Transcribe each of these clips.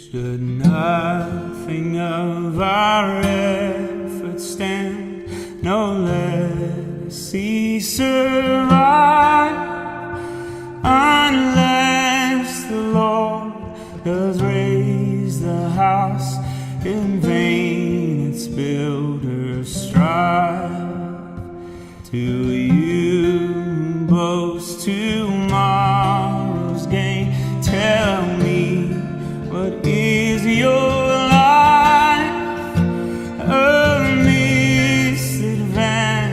Should nothing of our efforts stand, no legacy survive, unless the Lord does raise the house, in vain its builders strive. To you who boast tomorrow's gain, tell me, what is your life? A mist that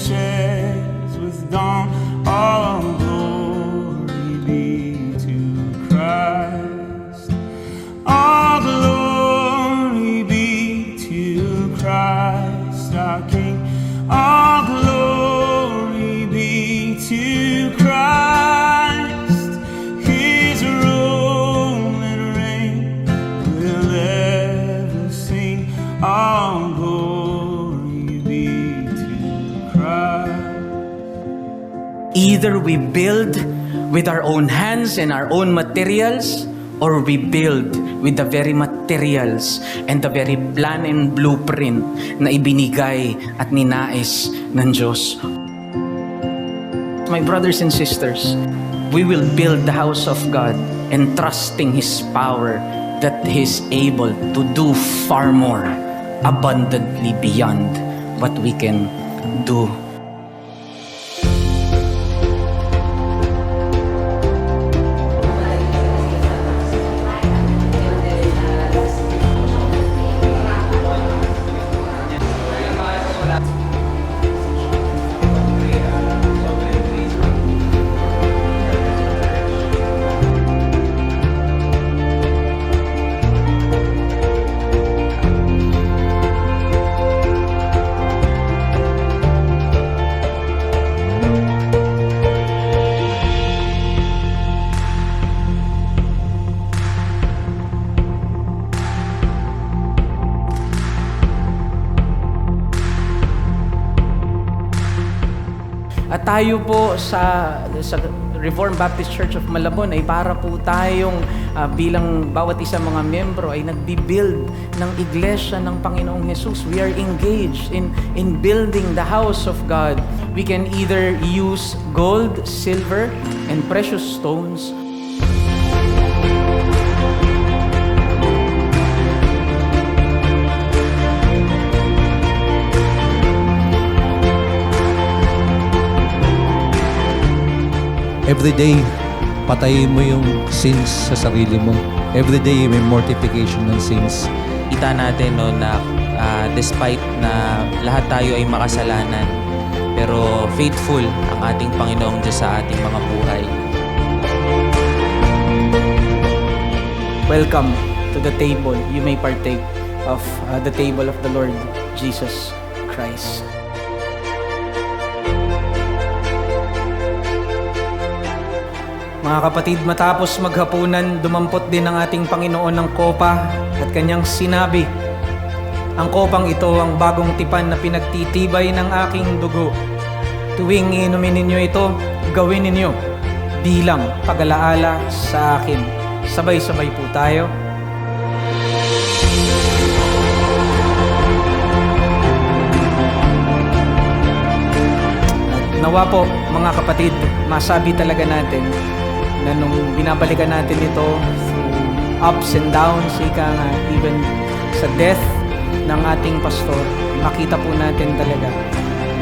vanishes with dawn. All glory be to Christ. All glory be to Christ our King. All glory be to Christ. His rule and reign will ever sing. All glory be to Christ. Either we build with our own hands and our own materials, or we build with the very materials and the very plan and blueprint na ibinigay at ninais ng Diyos. My brothers and sisters, we will build the house of God and trusting His power that He's able to do far more abundantly beyond what we can do. At tayo po sa Reformed Baptist Church of Malabon ay para po tayong bilang bawat isang mga membro ay nagbi-build ng iglesia ng Panginoong Jesus. We are engaged in building the house of God. We can either use gold, silver, and precious stones. Every day, patayin mo yung sins sa sarili mo. Every day, may mortification ng sins. Kita natin no, na despite na lahat tayo ay makasalanan, pero faithful ang ating Panginoong Diyos sa ating mga buhay. Welcome to the table. You may partake of the table of the Lord Jesus Christ. Mga kapatid, matapos maghapunan, dumampot din ang ating Panginoon ng kopa at kanyang sinabi, "Ang kopang ito ang bagong tipan na pinagtitibay ng aking dugo. Tuwing inumin ninyo ito, gawin ninyo bilang pag-alaala sa akin." Sabay-sabay po tayo. At nawa po, mga kapatid, masabi talaga natin na nung binabalikan natin ito through ups and downs, even sa death ng ating pastor, makita po natin talaga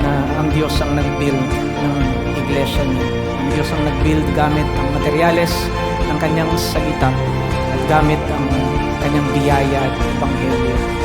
na ang Diyos ang nag-build ng iglesia niya. Ang Diyos ang nag-build gamit ang materyales ng kanyang salita at gamit ang kanyang biyaya at ebanghelyo.